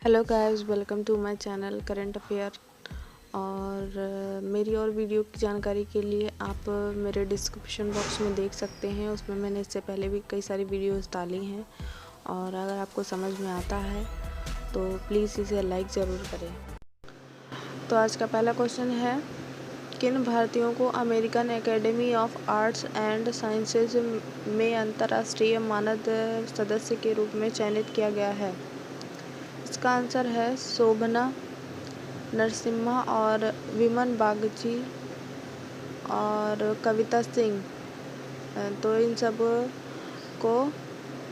Hello guys, welcome to my channel current affair. और मेरी और वीडियो की जानकारी के लिए आप मेरे डिस्क्रिप्शन बॉक्स में देख सकते हैं। उसमें मैंने इससे पहले भी कई सारी वीडियोस डाली हैं और अगर आपको समझ में आता है तो प्लीज़ इसे लाइक ज़रूर करें। तो आज का पहला क्वेश्चन है, किन भारतीयों को American academy of arts and sciences में अंतर्राष्ट्रीय मानद सदस्य के रूप में चयनित किया गया है? इसका आंसर है शोभना नरसिम्हा और विमन बागची और कविता सिंह। तो इन सब को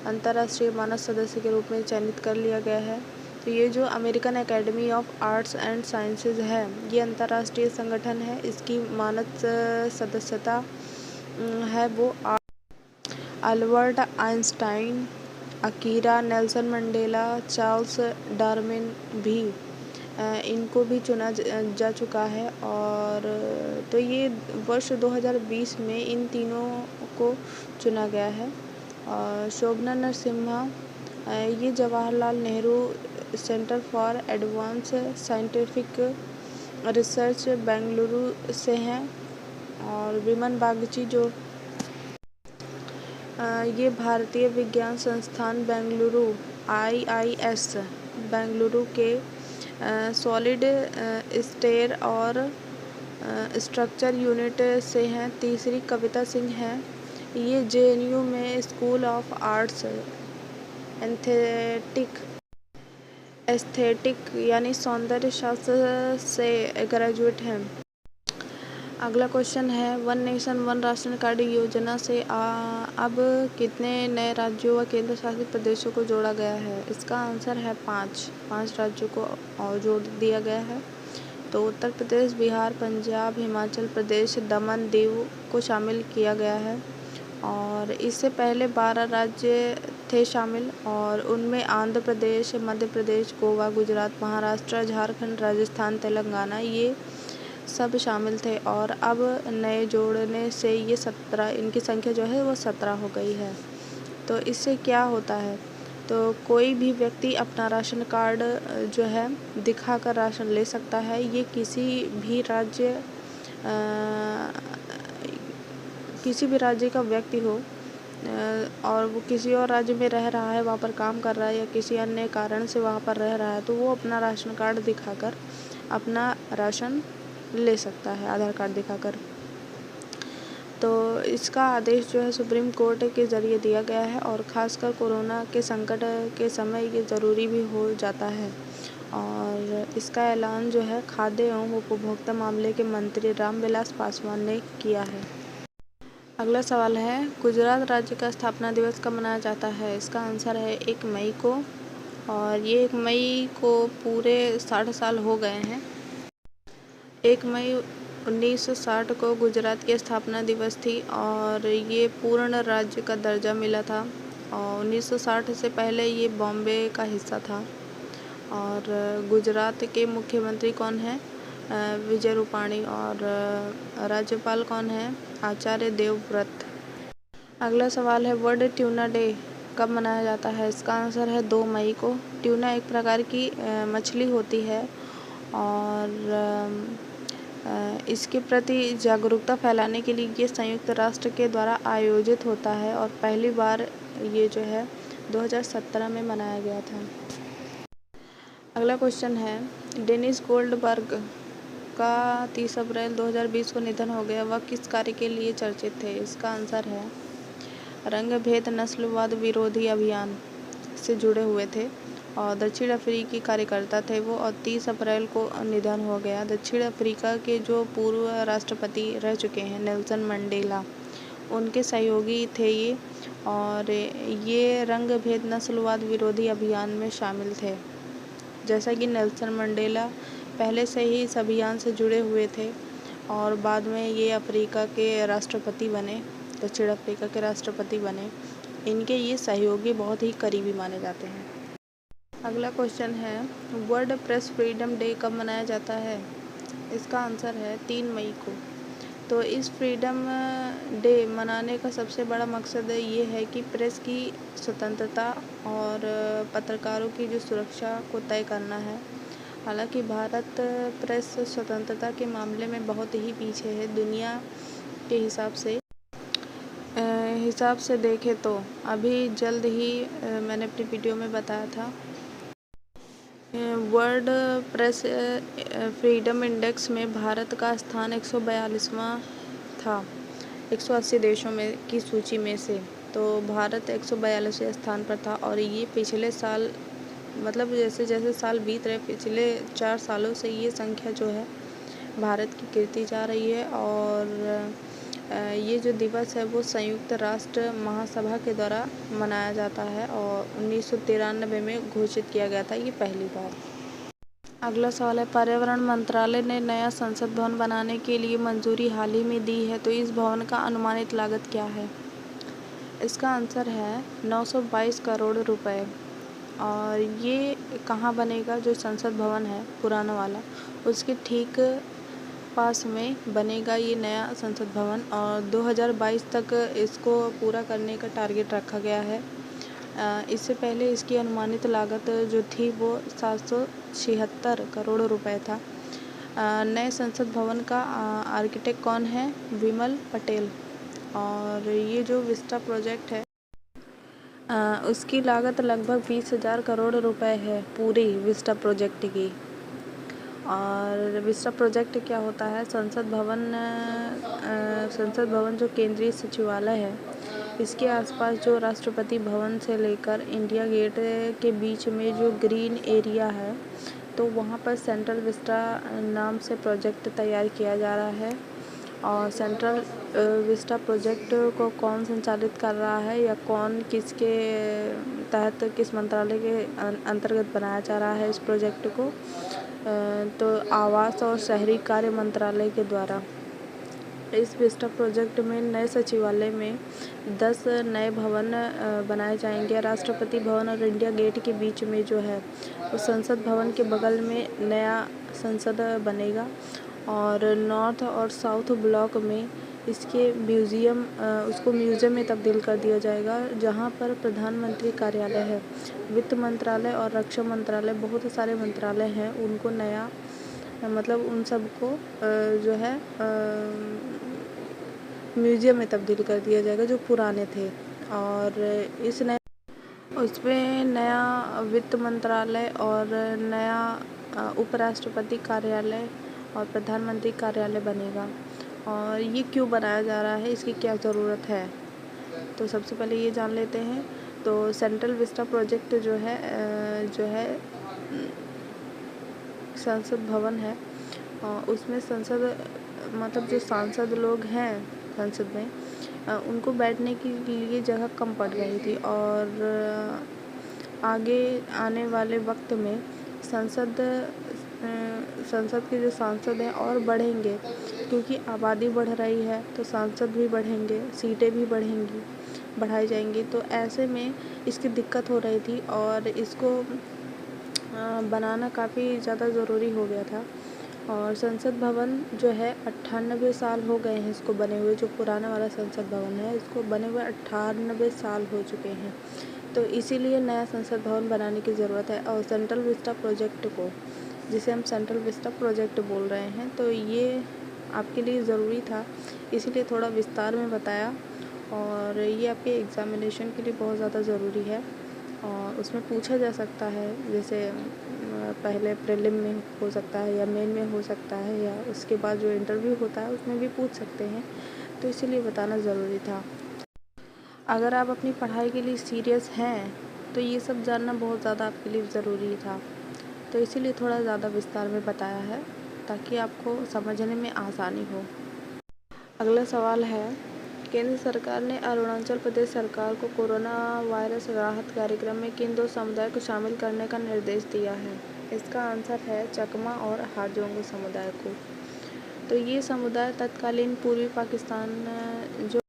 अंतर्राष्ट्रीय मानद सदस्य के रूप में चयनित कर लिया गया है। तो ये जो American academy of arts and sciences है, ये अंतर्राष्ट्रीय संगठन है। इसकी मानद सदस्यता है वो Albert Einstein, Akira, Nelson Mandela, Charles Darwin भी इनको भी चुना जा चुका है। और तो ये वर्ष 2020 में इन तीनों को चुना गया है। और शोभना नरसिम्हा ये Jawaharlal Nehru centre for advance scientific research Bengaluru से हैं। और विमन बागची जो ये भारतीय विज्ञान संस्थान बेंगलुरु IIS बेंगलुरु के सॉलिड स्टेट और स्ट्रक्चर यूनिट से हैं। तीसरी कविता सिंह हैं, ये JNU में स्कूल ऑफ आर्ट्स एस्थेटिक यानी सौंदर्य शास्त्र से ग्रेजुएट हैं। अगला क्वेश्चन है, one nation one ration card योजना से अब कितने नए राज्यों व केंद्र शासित प्रदेशों को जोड़ा गया है? इसका आंसर है 5 राज्यों को और जोड़ दिया गया है। तो उत्तर प्रदेश, बिहार, पंजाब, हिमाचल प्रदेश, दमन दीव को शामिल किया गया है। और इससे पहले 12 राज्य थे शामिल और उनमें आंध्र प्रदेश, मध्य प्रदेश, गोवा, गुजरात, महाराष्ट्र, झारखंड, राजस्थान, तेलंगाना ये सब शामिल थे। और अब नए जोड़ने से ये 17 इनकी संख्या जो है वो 17 हो गई है। तो इससे क्या होता है, तो कोई भी व्यक्ति अपना राशन कार्ड जो है दिखाकर राशन ले सकता है। ये किसी भी राज्य का व्यक्ति हो और वो किसी और राज्य में रह रहा है, वहाँ पर काम कर रहा है या किसी अन्य कारण से वहाँ पर रह रहा है, तो वो अपना राशन कार्ड दिखाकर अपना राशन ले सकता है, आधार कार्ड दिखाकर। तो इसका आदेश जो है सुप्रीम कोर्ट के ज़रिए दिया गया है और ख़ासकर कोरोना के संकट के समय ये ज़रूरी भी हो जाता है। और इसका ऐलान जो है खाद्य एवं उपभोक्ता मामले के मंत्री रामविलास पासवान ने किया है। अगला सवाल है, गुजरात राज्य का स्थापना दिवस कब मनाया जाता है? इसका आंसर है 1 मई को। और ये 1 मई को पूरे 60 साल हो गए हैं। 1 मई 1960 को गुजरात की स्थापना दिवस थी और ये पूर्ण राज्य का दर्जा मिला था। और 1960 से पहले ये बॉम्बे का हिस्सा था। और गुजरात के मुख्यमंत्री कौन है? विजय रूपाणी। और राज्यपाल कौन है? आचार्य देवव्रत। अगला सवाल है, वर्ल्ड ट्यूना डे कब मनाया जाता है? इसका आंसर है 2 मई को। ट्यूना एक प्रकार की मछली होती है और इसके प्रति जागरूकता फैलाने के लिए ये संयुक्त राष्ट्र के द्वारा आयोजित होता है और पहली बार ये जो है 2017 में मनाया गया था। अगला क्वेश्चन है, डेनिस गोल्डबर्ग का 30 अप्रैल 2020 को निधन हो गया। वह किस कार्य के लिए चर्चित थे? इसका आंसर है रंगभेद नस्लवाद विरोधी अभियान से जुड़े हुए थे और दक्षिण अफ्रीकी कार्यकर्ता थे वो। और 30 अप्रैल को निधन हो गया। दक्षिण अफ्रीका के जो पूर्व राष्ट्रपति रह चुके हैं नेल्सन मंडेला, उनके सहयोगी थे ये। और ये रंगभेद नस्लवाद विरोधी अभियान में शामिल थे। जैसा कि नेल्सन मंडेला पहले से ही इस अभियान से जुड़े हुए थे और बाद में ये अफ्रीका के राष्ट्रपति बने, दक्षिण अफ्रीका के राष्ट्रपति बने। इनके ये सहयोगी बहुत ही करीबी माने जाते हैं। अगला क्वेश्चन है, वर्ल्ड प्रेस फ्रीडम डे कब मनाया जाता है? इसका आंसर है 3 मई को। तो इस फ्रीडम डे मनाने का सबसे बड़ा मकसद ये है कि प्रेस की स्वतंत्रता और पत्रकारों की जो सुरक्षा को तय करना है। हालांकि भारत प्रेस स्वतंत्रता के मामले में बहुत ही पीछे है दुनिया के हिसाब से देखें तो अभी जल्द ही मैंने अपनी वीडियो में बताया था, वर्ल्ड प्रेस फ्रीडम इंडेक्स में भारत का स्थान 142वां था 180 देशों में की सूची में से। तो भारत 142वें स्थान पर था और ये पिछले साल मतलब जैसे जैसे साल बीत रहे पिछले 4 सालों से ये संख्या जो है भारत की गिरती जा रही है। और ये जो दिवस है वो संयुक्त राष्ट्र महासभा के द्वारा मनाया जाता है और 1993 में घोषित किया गया था ये पहली बार। अगला सवाल है, पर्यावरण मंत्रालय ने नया संसद भवन बनाने के लिए मंजूरी हाल ही में दी है, तो इस भवन का अनुमानित लागत क्या है? इसका आंसर है 922 करोड़ रुपए। और ये कहाँ बनेगा? जो संसद भवन है पुराना वाला उसके ठीक पास में बनेगा ये नया संसद भवन और 2022 तक इसको पूरा करने का टारगेट रखा गया है। इससे पहले इसकी अनुमानित लागत जो थी वो 776 करोड़ रुपए था। नए संसद भवन का आर्किटेक्ट कौन है? विमल पटेल। और ये जो विस्टा प्रोजेक्ट है उसकी लागत लगभग 20,000 करोड़ रुपए है पूरी विस्टा प्रोजेक्ट की। और विस्टा प्रोजेक्ट क्या होता है? संसद भवन जो केंद्रीय सचिवालय है इसके आसपास जो राष्ट्रपति भवन से लेकर इंडिया गेट के बीच में जो ग्रीन एरिया है तो वहाँ पर सेंट्रल विस्टा नाम से प्रोजेक्ट तैयार किया जा रहा है। और सेंट्रल विस्टा प्रोजेक्ट को कौन संचालित कर रहा है या कौन किसके तहत किस मंत्रालय के अंतर्गत बनाया जा रहा है इस प्रोजेक्ट को? तो आवास और शहरी कार्य मंत्रालय के द्वारा। इस विस्टा प्रोजेक्ट में नए सचिवालय में 10 नए भवन बनाए जाएंगे। राष्ट्रपति भवन और इंडिया गेट के बीच में जो है उस संसद भवन के बगल में नया संसद बनेगा और नॉर्थ और साउथ ब्लॉक में इसके उसको म्यूज़ियम में तब्दील कर दिया जाएगा, जहां पर प्रधानमंत्री कार्यालय है, वित्त मंत्रालय और रक्षा मंत्रालय, बहुत सारे मंत्रालय हैं, उनको नया मतलब उन सबको जो है म्यूज़ियम में तब्दील कर दिया जाएगा जो पुराने थे। और इस नए उसमें नया वित्त मंत्रालय और नया उपराष्ट्रपति कार्यालय और प्रधानमंत्री कार्यालय बनेगा। और ये क्यों बनाया जा रहा है, इसकी क्या ज़रूरत है, तो सबसे पहले ये जान लेते हैं। तो सेंट्रल विस्टा प्रोजेक्ट जो है संसद भवन है और उसमें संसद मतलब जो सांसद लोग हैं संसद में उनको बैठने के लिए जगह कम पड़ रही थी। और आगे आने वाले वक्त में संसद के जो सांसद हैं और बढ़ेंगे क्योंकि आबादी बढ़ रही है तो सांसद भी बढ़ेंगे, सीटें भी बढ़ाई जाएंगी। तो ऐसे में इसकी दिक्कत हो रही थी और इसको बनाना काफ़ी ज़्यादा ज़रूरी हो गया था। और संसद भवन जो है 98 साल हो गए हैं इसको बने हुए, जो पुराना वाला संसद भवन है इसको बने हुए 98 साल हो चुके हैं। तो इसीलिए नया संसद भवन बनाने की ज़रूरत है। और सेंट्रल विस्टा प्रोजेक्ट को, जिसे हम सेंट्रल विस्टा प्रोजेक्ट बोल रहे हैं, तो ये आपके लिए ज़रूरी था, इसीलिए थोड़ा विस्तार में बताया। और ये आपके एग्ज़ामिनेशन के लिए बहुत ज़्यादा ज़रूरी है और उसमें पूछा जा सकता है, जैसे पहले प्रीलिम में हो सकता है या मेन में हो सकता है या उसके बाद जो इंटरव्यू होता है उसमें भी पूछ सकते हैं, तो इसीलिए बताना ज़रूरी था। अगर आप अपनी पढ़ाई के लिए सीरियस हैं तो ये सब जानना बहुत ज़्यादा आपके लिए ज़रूरी था, तो इसीलिए थोड़ा ज़्यादा विस्तार में बताया है ताकि आपको समझने में आसानी हो। अगला सवाल है, केंद्र सरकार ने अरुणाचल प्रदेश सरकार को कोरोना वायरस राहत कार्यक्रम में किन 2 समुदाय को शामिल करने का निर्देश दिया है? इसका आंसर है चकमा और हाजोंग समुदाय को। तो ये समुदाय तत्कालीन पूर्वी पाकिस्तान जो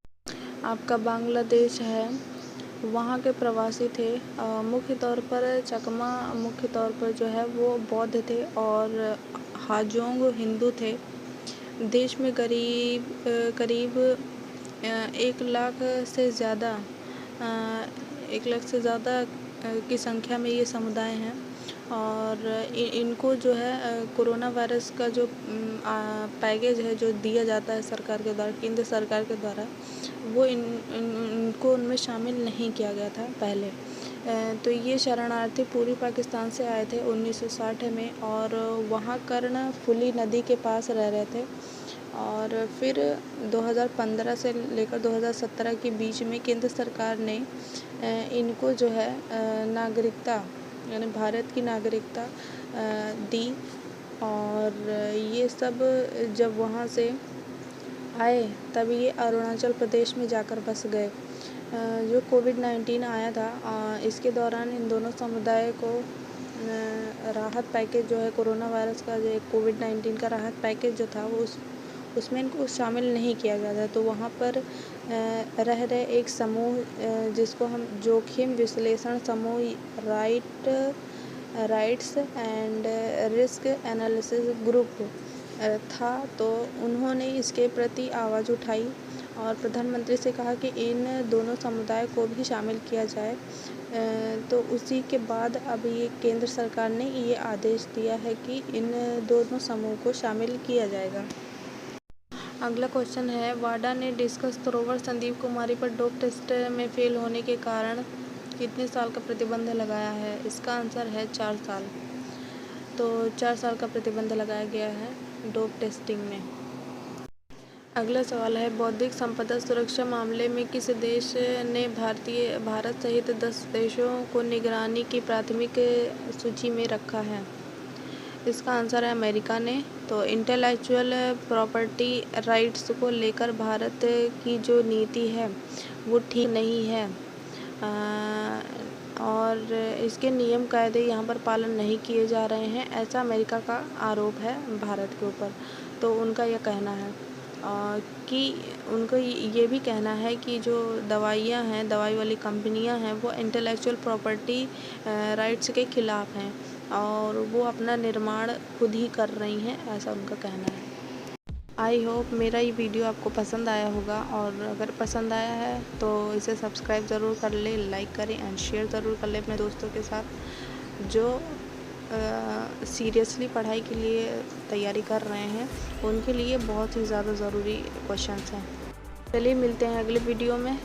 आपका बांग्लादेश है वहाँ के प्रवासी थे। मुख्य तौर पर चकमा मुख्य तौर पर जो है वो बौद्ध थे और हाजोंग हिंदू थे। देश में करीब 1 लाख से ज़्यादा 1 लाख से ज़्यादा की संख्या में ये समुदाय हैं और इनको जो है कोरोना वायरस का जो पैकेज है जो दिया जाता है सरकार के द्वारा, केंद्र सरकार के द्वारा, वो इनको उनमें शामिल नहीं किया गया था पहले। तो ये शरणार्थी पूर्वी पाकिस्तान से आए थे 1960 में और वहाँ कर्णफुली नदी के पास रह रहे थे और फिर 2015 से लेकर 2017 के बीच में केंद्र सरकार ने इनको जो है नागरिकता यानी भारत की नागरिकता दी और ये सब जब वहाँ से आए तब ये अरुणाचल प्रदेश में जाकर बस गए। जो कोविड-19 आया था इसके दौरान इन दोनों समुदाय को राहत पैकेज जो है कोरोना वायरस का जो कोविड-19 का राहत पैकेज जो था वो उसमें इनको शामिल नहीं किया गया था। तो वहाँ पर रह रहे एक समूह जिसको हम जोखिम विश्लेषण समूह rights and risk analysis group था, तो उन्होंने इसके प्रति आवाज़ उठाई और प्रधानमंत्री से कहा कि इन दोनों समुदाय को भी शामिल किया जाए। तो उसी के बाद अब ये केंद्र सरकार ने ये आदेश दिया है कि इन दोनों समूह को शामिल किया जाएगा। अगला क्वेश्चन है, वाडा ने डिस्कस रोवर संदीप कुमारी पर डोप टेस्ट में फेल होने के कारण कितने साल का प्रतिबंध लगाया है? इसका आंसर है 4 साल। तो 4 साल का प्रतिबंध लगाया गया है डोप टेस्टिंग में। अगला सवाल है, बौद्धिक संपदा सुरक्षा मामले में किस देश ने भारत सहित 10 देशों को निगरानी की प्राथमिक सूची में रखा है? इसका आंसर है अमेरिका ने। तो इंटेलेक्चुअल प्रॉपर्टी राइट्स को लेकर भारत की जो नीति है वो ठीक नहीं है और इसके नियम कायदे यहाँ पर पालन नहीं किए जा रहे हैं, ऐसा अमेरिका का आरोप है भारत के ऊपर। तो उनका यह कहना है कि उनको ये भी कहना है कि जो दवाइयाँ हैं, दवाई वाली कंपनियाँ हैं, वो इंटेलेक्चुअल प्रॉपर्टी राइट्स के ख़िलाफ़ हैं और वो अपना निर्माण खुद ही कर रही हैं, ऐसा उनका कहना है। आई होप मेरा ये वीडियो आपको पसंद आया होगा और अगर पसंद आया है तो इसे सब्सक्राइब ज़रूर कर ले, लाइक करें एंड शेयर ज़रूर कर ले अपने दोस्तों के साथ जो सीरियसली पढ़ाई के लिए तैयारी कर रहे हैं, उनके लिए बहुत ही ज़्यादा ज़रूरी क्वेश्चंस हैं। चलिए मिलते हैं अगले वीडियो में।